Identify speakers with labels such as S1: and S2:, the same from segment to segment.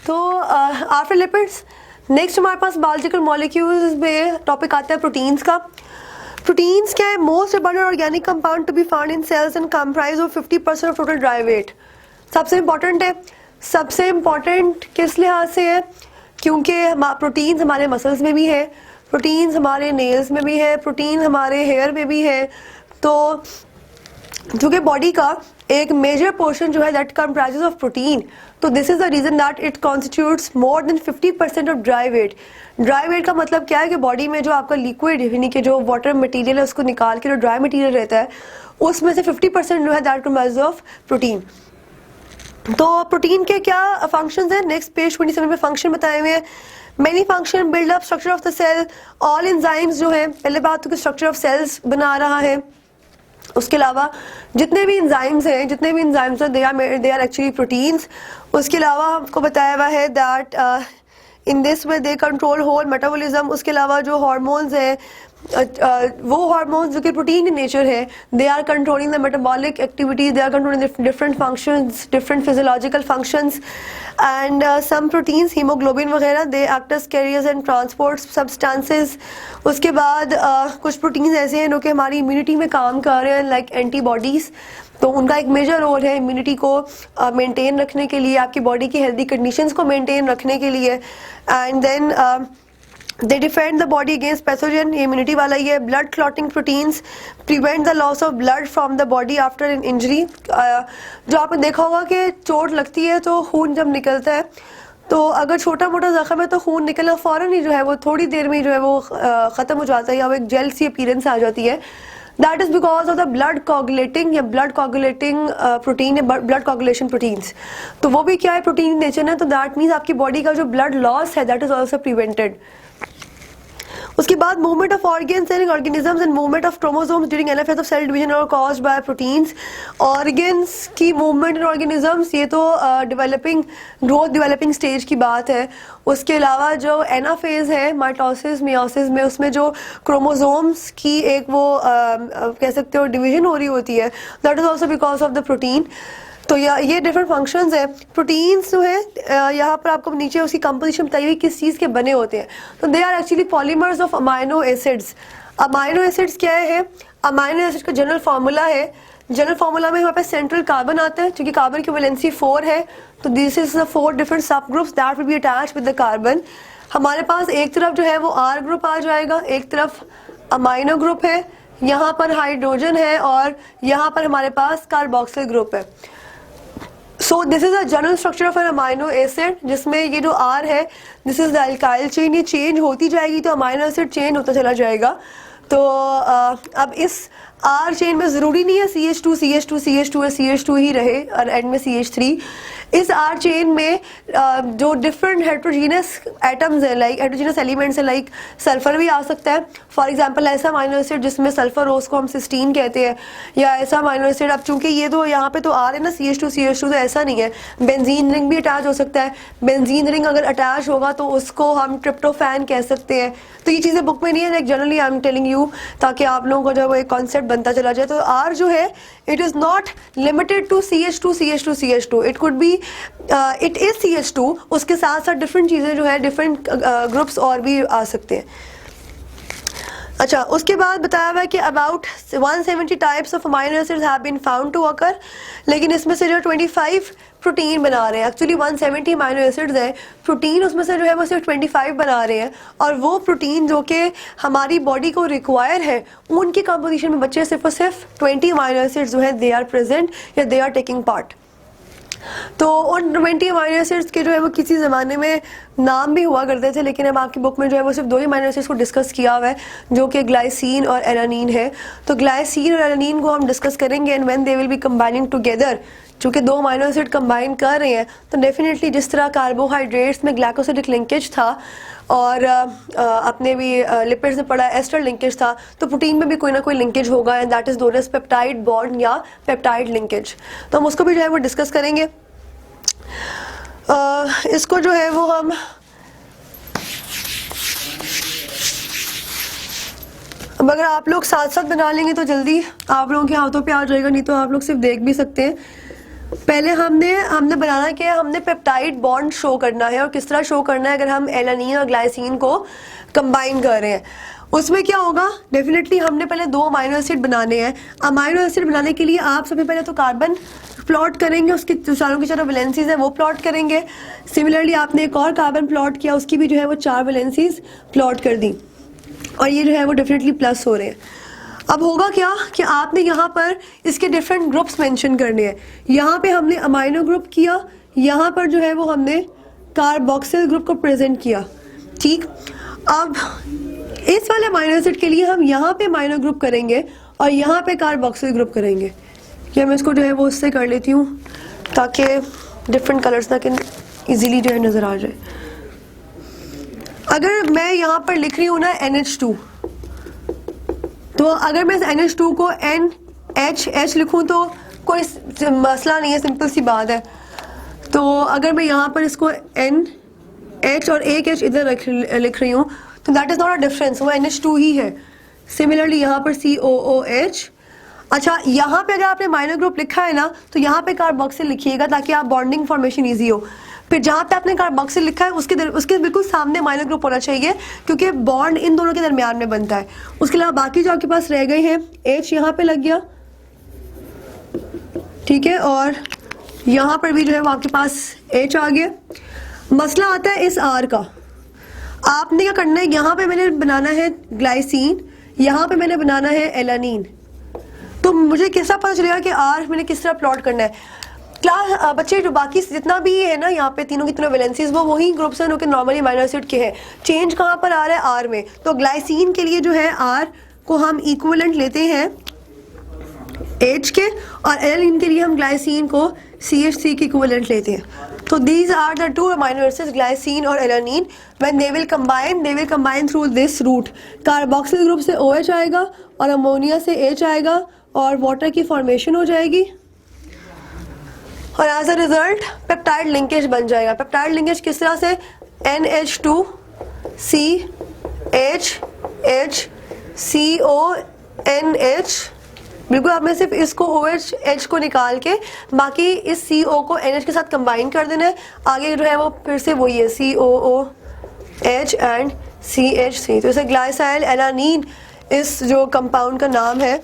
S1: तो after lipids next हमारे पास बायोलॉजिकल मॉलिक्यूल्स में टॉपिक आता है प्रोटीन्स का। प्रोटीन्स क्या है? Most abundant organic compound to be found in cells and comprise of 50% of total dry weight. सबसे इम्पॉर्टेंट है। सबसे इम्पॉर्टेंट किस लिहाज से है? क्योंकि प्रोटीन्स हमारे मसल्स में भी है, प्रोटीन्स हमारे नेल्स में भी है, प्रोटीन हमारे हेयर में भी है। तो चूँकि बॉडी का एक मेजर पोर्शन जो है दैट कंप्राइजेस ऑफ प्रोटीन, तो this is the reason that it constitutes more than 50% of dry weight. Dry weight का मतलब क्या है कि बॉडी में जो आपका लिक्विड यानी कि जो वाटर मटेरियल है उसको निकाल के जो ड्राई मटेरियल रहता है उसमें से 50% जो है दैट कंप्राइजेस ऑफ प्रोटीन। तो प्रोटीन के क्या फंक्शंस हैं? नेक्स्ट पेज 27 में फंक्शन बताए हुए हैं। Many function build up structure of the cell. All enzymes जो है, पहले बात तो कि स्ट्रक्चर ऑफ सेल्स बना रहा है। उसके अलावा जितने भी एंजाइम्स हैं दे आर एक्चुअली प्रोटीन्स। उसके अलावा आपको बताया हुआ है that in this way they control whole metabolism. उसके अलावा जो हार्मोन्स हैं वो हार्मोन्स जो कि प्रोटीन इन नेचर है, they are controlling the metabolic activities, they are controlling different functions, different physiological functions. And some proteins hemoglobin वगैरह they act as carriers and transport substances. उसके बाद कुछ प्रोटीन्स ऐसे हैं जो कि हमारी इम्यूनिटी में काम कर रहे हैं, लाइक एंटीबॉडीज़। तो उनका एक मेजर रोल है इम्यूनिटी को मेंटेन रखने के लिए, आपकी बॉडी की हेल्दी कंडीशंस को मेंटेन रखने के लिए। And then they defend the body against pathogen, ये इम्यूनिटी वाला ही है। Blood clotting proteins prevent the loss of blood from the body after an injury. जो आपने देखा होगा कि चोट लगती है तो खून जब निकलता है, तो अगर छोटा मोटा जख्म है तो खून निकलना फ़ौरन ही जो है वो थोड़ी देर में जो है वो ख़त्म हो जाता है या वो एक जेल सी अपीयरेंस आ जाती है। That is because of the blood coagulating या ब्लड कोगुलेटिंग प्रोटीन या ब्लड कोगुलेशन प्रोटीन्स। तो वो भी क्या है? प्रोटीन नेचर है। तो दैट मीन्स आपकी बॉडी का जो ब्लड लॉस है दैट इज़ ऑल्सो प्रिवेंटेड। उसके बाद movement of organs and organisms and movement of chromosomes during anaphase of cell division और कॉज्ड बाय प्रोटीन्स। ऑर्गन्स की मूवमेंट एंड ऑर्गेनिजम्स ये तो डेवलपिंग स्टेज की बात है। उसके अलावा जो एनाफेज है माइटोसिस मियोसिस में, उसमें जो क्रोमोसोम्स की एक वो कह सकते हो डिवीजन हो रही होती है, that is also because of the protein. तो ये डिफरेंट फंक्शंस है। प्रोटीन्स जो है यहाँ पर आपको नीचे उसकी कंपोजिशन बताई हुई किस चीज़ के बने होते हैं। तो they are actually polymers of amino acids. Amino acids क्या है? अमाइनो एसिड का जनरल फार्मूला है। जनरल फार्मूला में हमारे पास सेंट्रल कार्बन आता है, क्योंकि कार्बन की वैलेंसी 4 है। तो दिस इज द 4 डिफरेंट सब groups that will be attached with the carbon. हमारे पास एक तरफ जो है वो आर ग्रुप आ जाएगा, एक तरफ अमाइनो ग्रुप है, यहाँ पर हाइड्रोजन है और यहाँ पर हमारे पास कार्बोक्सिल ग्रुप है। So this is a general structure of an amino acid, जिसमें ये जो आर है this is the alkyl chain, ये चेंज होती जाएगी तो अमाइनो एसिड चेंज होता चला जाएगा। तो अब इस आर चेन में ज़रूरी नहीं है CH2 CH2 CH2 या CH2 ही रहे और एंड में CH3। इस आर चेन में जो डिफरेंट हेट्रोजीनस एटम्स हैं, लाइक हेट्रोजीनस एलिमेंट्स हैं, लाइक सल्फर भी आ सकता है। फॉर एग्जांपल ऐसा अमाइनो एसिड जिसमें सल्फर हो उसको हम सिस्टीन कहते हैं, या ऐसा अमाइनो एसिड। अब चूंकि ये तो यहाँ पे तो आर है ना CH2 तो ऐसा नहीं है, बेंजीन रिंग भी अटैच हो सकता है। बेंजीन रिंग अगर अटैच होगा तो उसको हम ट्रिप्टोफैन कह सकते हैं। तो ये चीज़ें बुक में नहीं है, like generally I am telling you, ताकि आप लोगों को जो एक कॉन्सेप्ट बनता चला जाए। तो आर जो है it is not limited to CH2 it could be it is CH2, उसके साथ साथ डिफरेंट चीज़ें जो है डिफरेंट ग्रुप्स और भी आ सकते हैं। अच्छा, उसके बाद बताया हुआ है कि about 170 types of amino acids have been found to occur, लेकिन इसमें से जो 25 प्रोटीन बना रहे हैं। एक्चुअली 170 अमाइनो एसिड्स है, प्रोटीन उसमें से जो है वो सिर्फ 25 बना रहे हैं। और वो प्रोटीन जो कि हमारी बॉडी को रिक्वायर है उनकी कंपोजिशन में बच्चे सिर्फ और सिर्फ 20 अमाइनो एसिड्स जो है दे आर प्रेजेंट या दे आर टेकिंग पार्ट। तो उन 20 अमाइनो एसिड्स के जो है वो किसी ज़माने में नाम भी हुआ करते थे, लेकिन अब आपकी बुक में जो है वो सिर्फ 2 ही अमाइनो एसिड्स को डिस्कस किया हुआ है, जो कि ग्लाइसिन और एलानिन है। तो ग्लाइसिन और एलानिन को हम डिस्कस करेंगे and when they will be combining together. चूँकि 2 अमाइनो एसिड कंबाइन कर रहे हैं तो डेफिनेटली जिस तरह कार्बोहाइड्रेट्स में ग्लाइकोसिडिक लिंकेज था और अपने भी लिपिड्स में पड़ा एस्टर लिंकेज था, तो प्रोटीन में भी कोई ना कोई लिंकेज होगा and that is known as peptide bond या पेप्टाइड लिंकेज। तो हम उसको भी जो है वो डिस्कस करेंगे। इसको जो है वो हम अब अगर आप लोग साथ साथ बना लेंगे तो जल्दी आप लोगों के हाथों पे आ जाएगा, नहीं तो आप लोग सिर्फ देख भी सकते हैं। पहले हमने बनाना क्या है, हमने पेप्टाइड बॉन्ड शो करना है। और किस तरह शो करना है, अगर हम एलानिन और ग्लाइसिन को कंबाइन कर रहे हैं उसमें क्या होगा, डेफिनेटली हमने पहले 2 अमाइनो एसिड बनाने हैं। अमाइनो एसिड बनाने के लिए आप सबसे पहले तो कार्बन प्लॉट करेंगे, उसके चारों की चारों वैलेंसीज है वो प्लॉट करेंगे। सिमिलरली आपने एक और कार्बन प्लॉट किया, उसकी भी जो है वो 4 वैलेंसीज प्लॉट कर दी और ये जो है वो डेफिनेटली प्लस हो रहे हैं। अब होगा क्या कि आपने यहाँ पर इसके डिफरेंट ग्रुप्स मेंशन करने हैं। यहाँ पे हमने अमाइनो ग्रुप किया, यहाँ पर जो है वो हमने कार्बोक्सिल ग्रुप को प्रेजेंट किया। ठीक, अब इस वाले अमाइनो एसिड के लिए हम यहाँ पे अमाइनो ग्रुप करेंगे और यहाँ पे कार्बोक्सिल ग्रुप करेंगे। या मैं इसको जो है वो उससे कर लेती हूँ ताकि डिफरेंट कलर्स ना इजीली जो है नज़र आ जाए। अगर मैं यहाँ पर लिख रही हूँ ना NH2, तो अगर मैं NH2 को NHH लिखूँ तो कोई मसला नहीं है, सिंपल सी बात है। तो अगर मैं यहाँ पर इसको NH और एक H इधर लिख रही हूँ तो that is not a difference, वो NH2 ही है। सिमिलरली यहाँ पर COOH। अच्छा, यहाँ पे अगर आपने माइनर ग्रुप लिखा है ना तो यहाँ पे कार्बोक्सिल लिखिएगा ताकि आप बॉन्डिंग फॉर्मेशन ईजी हो। फिर जहाँ पे आपने कार्बोक्सिल लिखा है उसके बिल्कुल सामने माइनर ग्रुप होना चाहिए क्योंकि बॉन्ड इन दोनों के दरमियान में बनता है। उसके अलावा बाकी जो आपके पास रह गए हैं, H यहाँ पे लग गया, ठीक है, और यहाँ पर भी जो है वो आपके पास H आ गया। मसला आता है इस R का। आपने क्या करना है, यहाँ पे मैंने बनाना है ग्लाइसिन, यहाँ पे मैंने बनाना है एलानिन। तो मुझे किस तरह पता चलेगा कि R मैंने किस तरह प्लॉट करना है। क्लास बच्चे जो बाकी जितना भी है ना यहाँ पे तीनों की तीनों वैलेंसीज वो वही ग्रुप्स हैं जो कि नॉर्मली अमाइनो एसिड के हैं। चेंज कहाँ पर आ रहा है, R में। तो ग्लाइसिन के लिए जो है R को हम इक्विवेलेंट लेते हैं H के, और एलानिन के लिए हम ग्लाइसिन को CH3 के इक्विवेलेंट लेते हैं। तो these are the 2 amino acids, glycine और alanine. When they will combine through this route. Carboxyl group से OH आएगा और अमोनिया से H आएगा और वाटर की फॉर्मेशन हो जाएगी और as a result peptide linkage बन जाएगा। पेप्टाइड लिंकेज किस तरह से, NH2 CH CONH। बिल्कुल, आपने सिर्फ इसको OH H को निकाल के बाकी इस CO को NH के साथ कंबाइन कर देना है। आगे जो है वो फिर से वही है COOH एंड CH3। तो इसे ग्लाइसाइल एलानिन इस जो कंपाउंड का नाम है,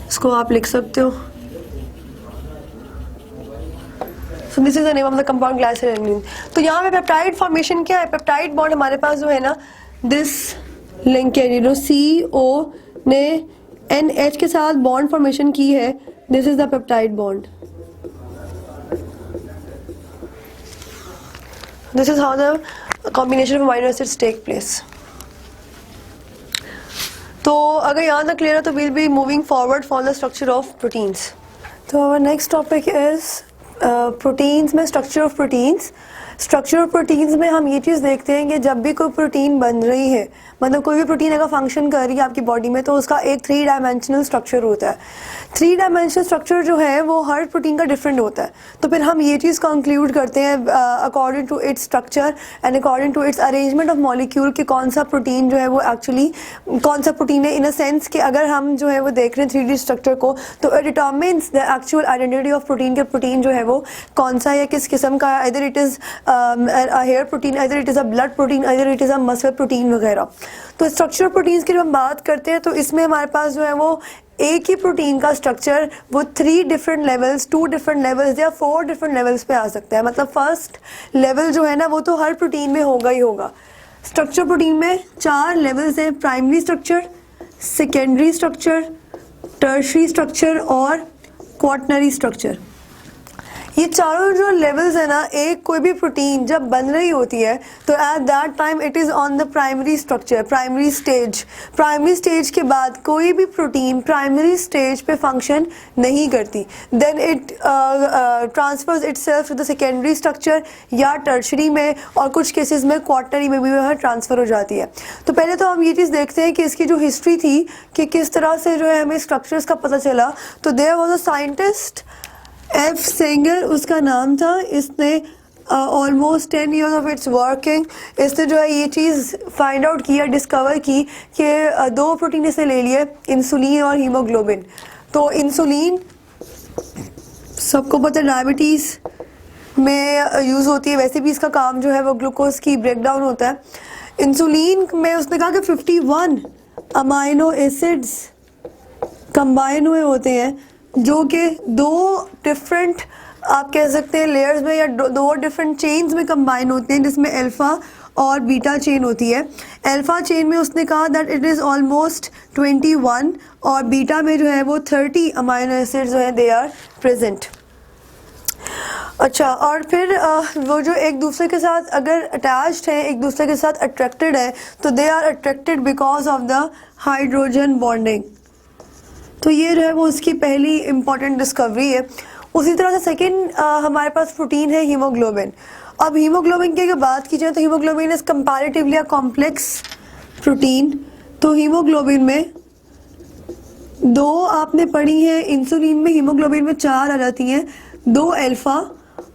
S1: इसको आप लिख सकते हो। So this is the name of the compound glycyl alanine. तो यहाँ पे पेप्टाइड फॉर्मेशन क्या है, पेप्टाइड बॉन्ड हमारे पास जो है ना, दिस लिंकेज जो CO ने NH के साथ बॉन्ड फॉर्मेशन की है, this is the peptide bond. This is how the combination of amino acids take place. तो अगर यहाँ तक क्लियर है तो will be moving forward for the structure of proteins. तो our next topic is proteins में structure of proteins. Structure of proteins में हम ये चीज़ देखते हैं कि जब भी कोई प्रोटीन बन रही है, मतलब कोई भी प्रोटीन अगर फंक्शन कर रही है आपकी बॉडी में, तो उसका एक 3 डायमेंशनल स्ट्रक्चर होता है। 3 डायमेंशनल स्ट्रक्चर जो है वो हर प्रोटीन का डिफरेंट होता है। तो फिर हम ये चीज़ कंक्लूड करते हैं according to its structure and according to its arrangement of molecule कि कौन सा प्रोटीन जो है वो एक्चुअली कौन सा प्रोटीन है, इन अ सेंस कि अगर हम जो है वो देख रहे हैं 3D स्ट्रक्चर को तो it determines the actual identity of protein के प्रोटीन जो है वो कौन सा या किस किस्म का है। Either it is here protein, either it is a blood protein, either it is a muscle protein वगैरह। तो स्ट्रक्चर प्रोटीन्स की जब हम बात करते हैं तो इसमें हमारे पास जो है वो एक ही प्रोटीन का स्ट्रक्चर वो 3 डिफरेंट लेवल्स, 2 डिफरेंट लेवल्स या 4 डिफरेंट लेवल्स पे आ सकता है। मतलब फर्स्ट लेवल जो है ना वो तो हर प्रोटीन में होगा ही होगा। स्ट्रक्चर प्रोटीन में 4 लेवल्स हैं, primary structure, secondary structure, tertiary structure और क्वाटरनरी स्ट्रक्चर। ये चारों जो लेवल्स है ना, एक कोई भी प्रोटीन जब बन रही होती है तो at that time it is on the primary structure, primary stage. Primary stage के बाद कोई भी प्रोटीन प्राइमरी स्टेज पे फंक्शन नहीं करती, then it transfers itself to the secondary structure या टर्शरी में, और कुछ केसेस में क्वाटरनरी में भी वह ट्रांसफ़र हो जाती है। तो पहले तो हम ये चीज़ देखते हैं कि इसकी जो हिस्ट्री थी कि किस तरह से जो है हमें स्ट्रक्चर्स का पता चला। तो there was a scientist F. Sanger उसका नाम था। इसने almost 10 years of its working इसने जो है ये चीज़ फाइंड आउट किया, डिस्कवर की कि 2 प्रोटीन इसने ले लिए, इंसुलिन और हीमोग्लोबिन। तो इंसुलिन सबको पता है डायबिटीज़ में यूज़ होती है, वैसे भी इसका काम जो है वो ग्लूकोज की ब्रेकडाउन होता है। इंसुलिन में उसने कहा कि 51 अमाइनो एसिड्स कंबाइन हुए होते हैं जो कि दो डिफरेंट आप कह सकते हैं लेयर्स में या दो डिफरेंट चेन्स में कंबाइन होते हैं, जिसमें अल्फ़ा और बीटा चेन होती है। अल्फ़ा चेन में उसने कहा दैट इट इज़ ऑलमोस्ट 21 और बीटा में जो है वो 30 अमाइनो एसिड्स जो है दे आर प्रेजेंट। अच्छा, और फिर वो जो एक दूसरे के साथ अगर अटैच्ड है, एक दूसरे के साथ अट्रैक्टेड है, तो they are attracted because of the hydrogen bonding. तो ये जो है वो उसकी पहली इम्पॉर्टेंट डिस्कवरी है। उसी तरह से सेकेंड हमारे पास प्रोटीन है हीमोग्लोबिन। अब हीमोग्लोबिन की अगर बात की जाए तो haemoglobin is comparatively a complex protein. तो हीमोग्लोबिन में दो आपने पढ़ी है, इंसुलिन में हीमोग्लोबिन में 4 आ जाती हैं, 2 अल्फ़ा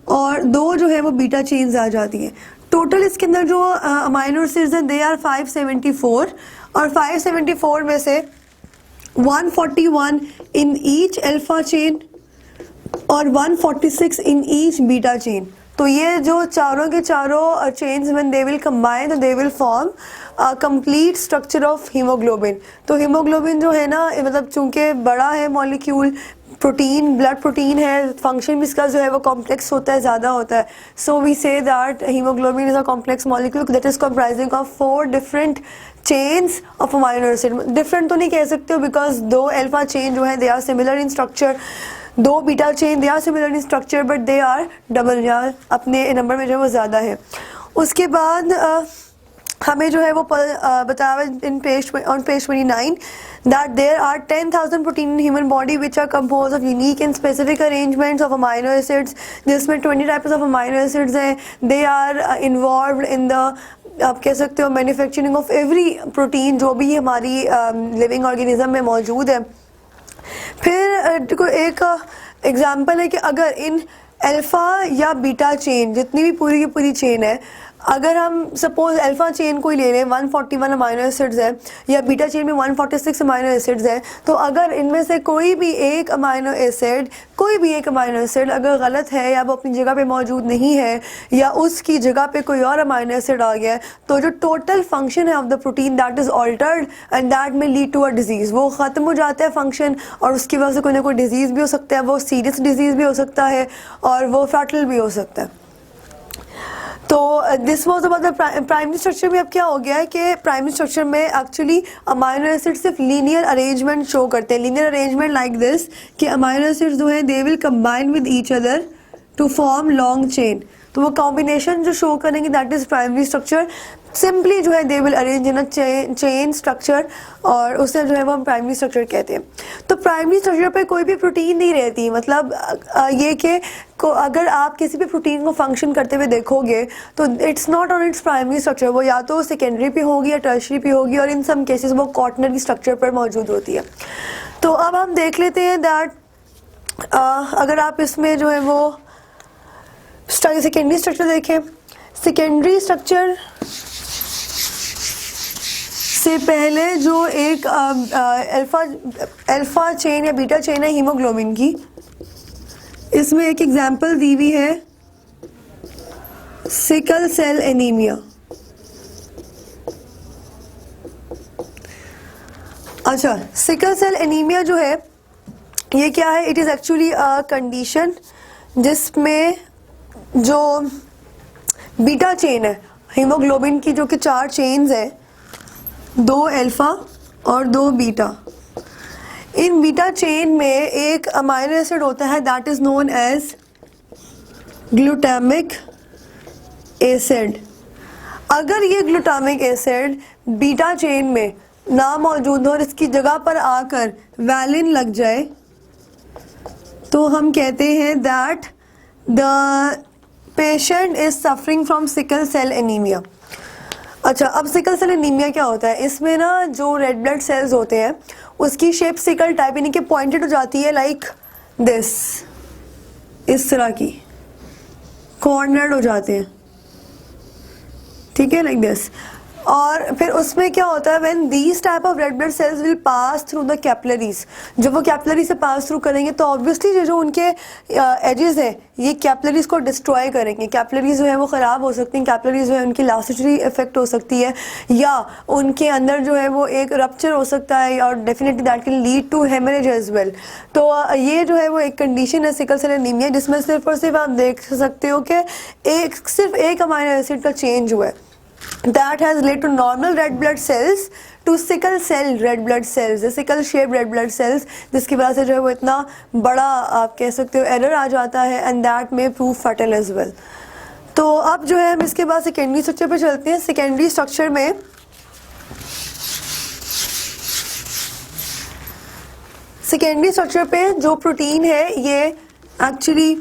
S1: और 2 जो है वो बीटा चेन्स आ जाती हैं। टोटल इसके अंदर जो अमाइनो एसिड्स हैं दे आर 574 और 574 में से 141 इन ईच अल्फ़ा चेन और 146 इन ईच बीटा चेन। तो ये जो चारों के चारों chains when they will combine तो they will form complete structure of hemoglobin. तो हीमोग्लोबिन जो है ना, मतलब चूंकि बड़ा है मॉलिक्यूल, प्रोटीन ब्लड प्रोटीन है, फंक्शन भी इसका जो है वो कॉम्प्लेक्स होता है, ज़्यादा होता है। So we say that haemoglobin is a complex molecule that is comprising of 4 different chains of amino acid. Different तो नहीं कह सकते हो बिकॉज 2 अल्फा चेन जो है they are similar in structure, 2 beta chain they are similar in structure but they are double, या अपने number में जो है वो ज़्यादा है। उसके बाद हमें जो है वो बताया हुआ इन page on page 29 that there are 10,000 protein in human body which are composed of unique and specific arrangements of amino acids, जिसमें 20 types of amino acids हैं, they are involved in the आप कह सकते हो मैन्युफैक्चरिंग ऑफ एवरी प्रोटीन जो भी हमारी living organism में मौजूद है। फिर एक एग्जांपल है कि अगर इन अल्फ़ा या बीटा चेन जितनी भी पूरी की पूरी चेन है, अगर हम सपोज अल्फ़ा चेन को ही ले लें 141 अमाइनो एसिड्स है या बीटा चेन में 146 अमाइनो एसिड्स है, तो अगर इनमें से कोई भी एक अमाइनो एसिड अगर गलत है या वो अपनी जगह पे मौजूद नहीं है या उसकी जगह पे कोई और अमाइनो एसिड आ गया है, तो जो टोटल फंक्शन है of the protein that is altered and that में लीड टू अ डिजीज़। वो ख़त्म हो जाता है फंक्शन और उसकी वजह से कोई ना कोई डिजीज़ भी हो सकता है, वो सीरियस डिजीज़ भी हो सकता है और वो फैटल भी हो सकता है। तो this was about the primary structure में अब क्या हो गया है कि प्राइमरी स्ट्रक्चर में एक्चुअली अमाइनो एसिड सिर्फ लीनियर अरेंजमेंट शो करते हैं। लीनियर अरेंजमेंट लाइक दिस कि अमाइनो एसिड्स जो हैं they will combine with each other to form long chain. तो वो कॉम्बिनेशन जो शो करेंगे that is primary structure. Simply जो है they will arrange in a chain structure और उसे जो है वो हम प्राइमरी स्ट्रक्चर कहते हैं। तो प्राइमरी स्ट्रक्चर पे कोई भी प्रोटीन नहीं रहती, मतलब ये कि अगर आप किसी भी प्रोटीन को फंक्शन करते हुए देखोगे तो it's not on its primary structure, वो या तो सेकेंडरी पे होगी या टर्शरी पे होगी और इन सम केसेस वो क्वाटरनरी स्ट्रक्चर पर मौजूद होती है। तो अब हम देख लेते हैं दैट अगर आप इसमें जो है वो सेकेंडरी स्ट्रक्चर देखें, सेकेंडरी स्ट्रक्चर से पहले जो एक अल्फ़ा चेन या बीटा चेन है हीमोग्लोबिन की, इसमें एक एग्जांपल दी हुई है सिकल सेल एनीमिया। अच्छा, सिकल सेल एनीमिया जो है ये क्या है? It is actually a condition जिसमें जो बीटा चेन है हीमोग्लोबिन की, जो कि 4 चेन्स हैं, 2 अल्फ़ा और 2 बीटा, इन बीटा चेन में एक अमाइनो एसिड होता है that is known as glutamic acid. अगर ये ग्लूटामिक एसिड बीटा चेन में ना मौजूद हो और इसकी जगह पर आकर वैलिन लग जाए तो हम कहते हैं that the patient is suffering from sickle cell anaemia. अच्छा, अब सिकल सेल एनीमिया क्या होता है? इसमें ना जो रेड ब्लड सेल्स होते हैं उसकी शेप सिकल टाइप यानी कि पॉइंटेड हो जाती है, लाइक दिस, इस तरह की कॉर्नर्ड हो जाते हैं, ठीक है, लाइक दिस। और फिर उसमें क्या होता है, when these type of red blood cells will pass through the capillaries, जब वो कैपिलरी से पास थ्रू करेंगे तो ऑब्वियसली जो उनके एजेस हैं ये कैपिलरीज को डिस्ट्रॉय करेंगे, कैपिलरीज जो है वो ख़राब हो सकती हैं, कैपिलरीज जो है उनकी लासिटी इफेक्ट हो सकती है, या उनके अंदर जो है वो एक रप्चर हो सकता है, और definitely that can lead to haemorrhage as well. तो ये जो है वो एक कंडीशन है सिकल सेल एनीमिया, जिसमें सिर्फ और सिर्फ आप देख सकते हो कि सिर्फ एक अमाइनो एसिड का चेंज हुआ है, that has led to normal red blood cells to sickle cell red blood cells, sickle shaped red blood cells, जिसकी वजह से जो है वो इतना बड़ा आप कह सकते हो एरर आ जाता है, and that may prove fatal as well। तो अब जो है हम इसके बाद सेकेंडरी स्ट्रक्चर पे चलते हैं। सेकेंडरी स्ट्रक्चर में पे जो प्रोटीन है ये एक्चुअली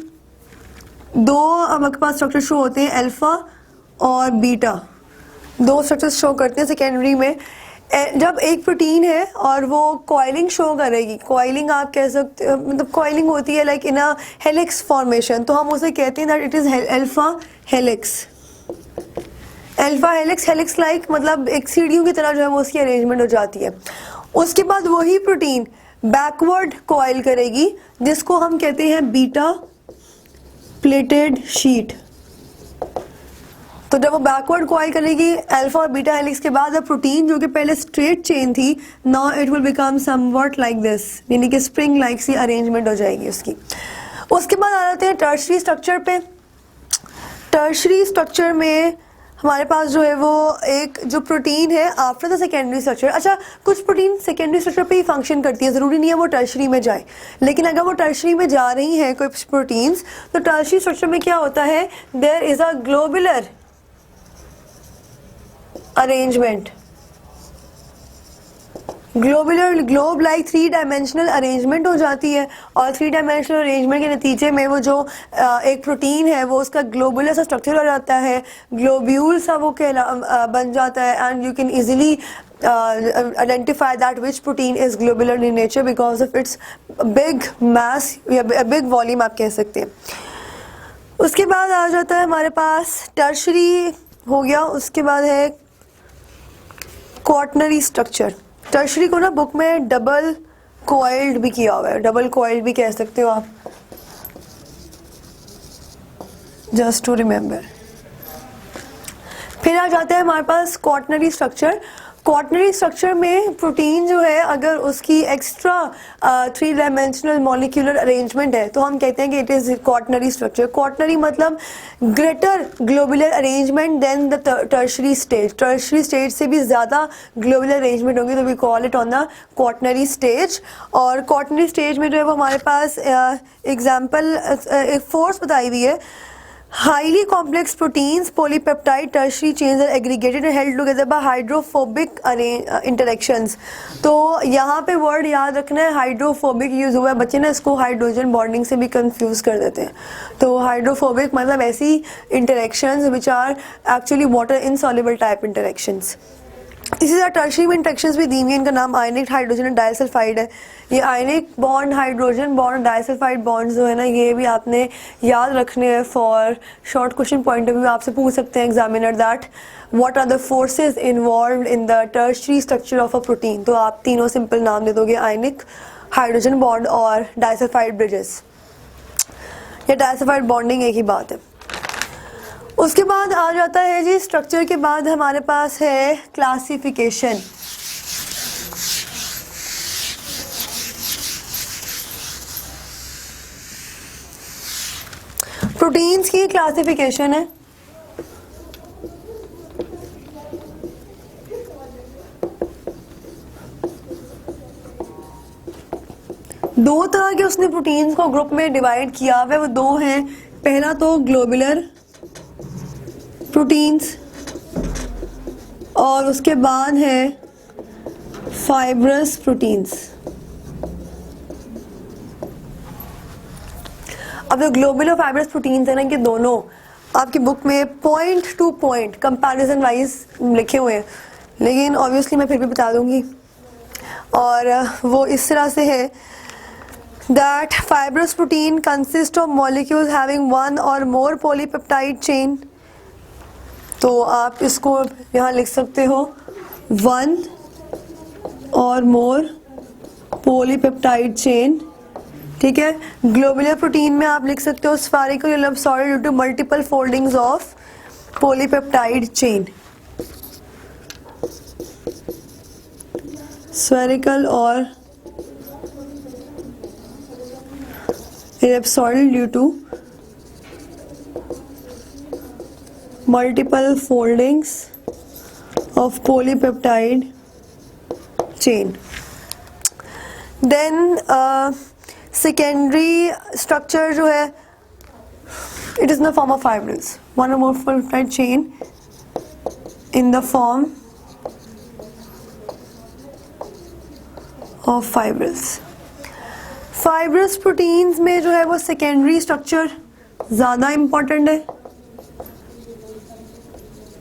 S1: दो हमारे पास स्ट्रक्चर शो होते हैं, अल्फा और बीटा, दो स्ट्रक्चर्स शो करते हैं सेकेंडरी में। जब एक प्रोटीन है और वो कॉइलिंग शो करेगी, कॉइलिंग आप कह सकते हो, मतलब कॉइलिंग होती है like in a helix formation, तो हम उसे कहते हैं that it is alpha helix. Alpha helix, helix like मतलब एक सीढ़ियों की तरह जो है वो उसकी अरेंजमेंट हो जाती है। उसके बाद वही प्रोटीन बैकवर्ड कॉइल करेगी, जिसको हम कहते हैं बीटा प्लेटेड शीट। तो जब वो बैकवर्ड कॉइल करेगी अल्फा और बीटा हेलिक्स के बाद, अब प्रोटीन जो कि पहले स्ट्रेट चेन थी, now it will become somewhat like this, यानी कि स्प्रिंग लाइक सी अरेंजमेंट हो जाएगी उसकी। उसके बाद आ जाते हैं टर्शरी स्ट्रक्चर पे। टर्शरी स्ट्रक्चर में हमारे पास जो है वो एक जो प्रोटीन है आफ्टर द सेकेंडरी स्ट्रक्चर, अच्छा कुछ प्रोटीन सेकेंडरी स्ट्रक्चर पे ही फंक्शन करती है, ज़रूरी नहीं है वो टर्शरी में जाए, लेकिन अगर वो टर्शरी में जा रही हैं कोई प्रोटीन्स, तो टर्शरी स्ट्रक्चर में क्या होता है, there is a globular arrangement, globe like 3 dimensional arrangement हो जाती है, और 3 डायमेंशनल अरेंजमेंट के नतीजे में वो जो एक प्रोटीन है वो उसका ग्लोबुलर सा स्ट्रक्चर हो जाता है, ग्लोब्यूल सा वो बन जाता है, and you can easily identify that which protein is globular in nature because of its big mass या big volume आप कह सकते हैं। उसके बाद आ जाता है हमारे पास टर्शरी हो गया, उसके बाद है क्वाटनरी स्ट्रक्चर। टर्शरी को ना बुक में डबल कॉइल्ड भी किया हुआ है, डबल कॉइल्ड भी कह सकते हो आप, जस्ट टू रिमेम्बर। फिर आ जाता है हमारे पास क्वाटनरी स्ट्रक्चर। क्वाटनरी स्ट्रक्चर में प्रोटीन जो है अगर उसकी एक्स्ट्रा 3 डायमेंशनल मॉलिक्यूलर अरेंजमेंट है तो हम कहते हैं कि it is quaternary structure. Quaternary मतलब greater globular arrangement than the tertiary stage, tertiary stage से भी ज़्यादा ग्लोबुलर अरेंजमेंट होगी, तो we call it on the quaternary stage. और क्वाटनरी स्टेज में जो है वो हमारे पास एग्जाम्पल एक फोर्स बताई हुई है, highly complex proteins polypeptide tertiary chains are aggregated and held together by hydrophobic interactions। तो यहाँ पे वर्ड याद रखना है, हाइड्रोफोबिक यूज हुआ है, बच्चे ना इसको हाइड्रोजन बॉन्डिंग से भी कंफ्यूज कर देते हैं। तो हाइड्रोफोबिक मतलब ऐसी interactions which are actually water insoluble type interactions. इसी तरह टर्शरी में इंटरेक्शंस भी दी हुई हैं, इनका नाम आयनिक हाइड्रोजन और डाइसल्फाइड है। ये ionic bond, hydrogen bond, disulphide bonds जो है ना, ये भी आपने याद रखने हैं for short question point of view. आपसे पूछ सकते हैं examiner that what are the forces involved in the tertiary structure of a protein, तो आप तीनों सिंपल नाम दे दोगे, आयनिक, हाइड्रोजन बॉन्ड और डाइसल्फाइड ब्रिजेस। या डाइसल्फाइड बॉन्डिंग एक ही बात है। उसके बाद आ जाता है जी स्ट्रक्चर के बाद हमारे पास है क्लासिफिकेशन। प्रोटीन्स की क्लासिफिकेशन है। दो तरह के उसने प्रोटीन्स को ग्रुप में डिवाइड किया हुआ है, वो दो हैं। पहला तो ग्लोबुलर प्रोटीन्स और उसके बाद है फाइब्रस प्रोटीन्स। अब जो ग्लोबुलर फाइब्रस प्रोटीन्स है ना, कि दोनों आपकी बुक में point two point comparison wise लिखे हुए हैं, लेकिन ऑब्वियसली मैं फिर भी बता दूंगी। और वो इस तरह से है that fibrous protein consists of molecules having one or more polypeptide chain तो आप इसको यहाँ लिख सकते हो 1 और मोर पॉलीपेप्टाइड चेन, ठीक है। ग्लोबुलर प्रोटीन में आप लिख सकते हो spherical unilab due to multiple foldings of polypeptide chain, spherical और ellipsoidal due to multiple foldings of polypeptide chain. Then secondary structure जो है it is in the form of fibrils, one or more polypeptide chain in the form of fibrils. Fibrous proteins में जो है वो secondary structure ज़्यादा important है।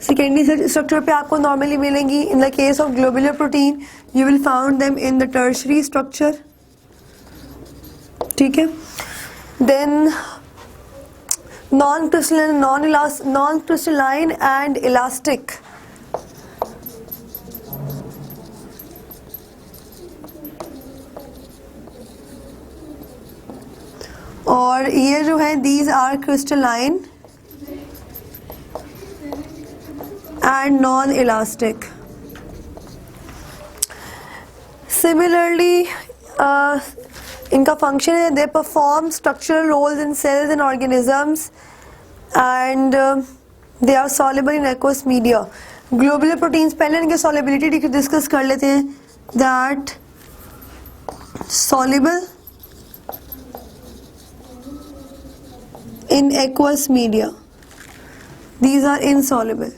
S1: Secondary structure पे आपको नॉर्मली मिलेंगी। In the case of globular protein you will found them in the tertiary structure, ठीक है। Then non crystalline and elastic, और ये जो है these are crystalline and non elastic. Similarly इनका फंक्शन है they perform structural roles in cells and organisms and they are soluble in aqueous media. Globular proteins, पहले इनके सॉल्युबिलिटी डिस्कस कर लेते हैं। That soluble in aqueous media, these are insoluble.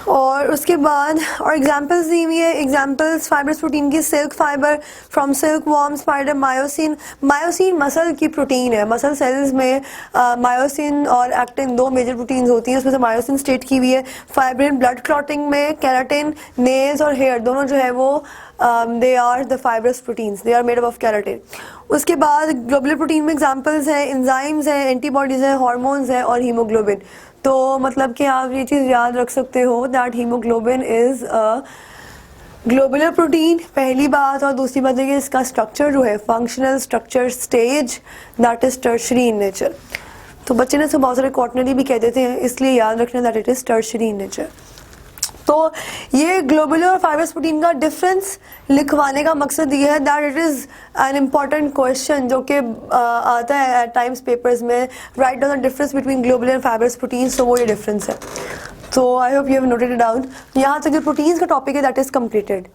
S1: और उसके बाद और एग्जांपल्स दी हुई है। एग्जांपल्स फाइब्रस प्रोटीन की silk fibre from silkworm spider, myosin. Myosin muscle की प्रोटीन है। मसल सेल्स में मायोसिन और एक्टिन दो मेजर प्रोटीन्स होती हैं, उसमें से मायोसिन स्टेट की हुई है। फाइब्रिन ब्लड क्लॉटिंग में केराटिन, नेल्स और हेयर दोनों जो है वो they are the fibrous proteins, they are made up of keratin. उसके बाद ग्लोबुलर प्रोटीन में एग्जांपल्स हैं एंजाइम्स हैं, एंटीबॉडीज हैं, हार्मोन्स हैं और हीमोग्लोबिन। तो मतलब कि आप ये चीज़ याद रख सकते हो that haemoglobin is a globular protein, पहली बात। और दूसरी बात है कि इसका स्ट्रक्चर जो है functional structure stage that is tertiary in nature. तो बच्चे ने इसको बहुत सारे क्वार्टनरी भी कह देते हैं, इसलिए याद रखना that it is tertiary in nature. तो ये ग्लोबुलर और फाइब्रस प्रोटीन का डिफरेंस लिखवाने का मकसद ये है that it is an important question जो कि आता है एट टाइम्स पेपर्स में, write down the difference between globular and fibrous proteins. तो वो ये डिफरेंस है। तो I hope you have noted it down. यहाँ तक जो प्रोटीन्स का टॉपिक है दैट इज़ कम्प्लीटेड।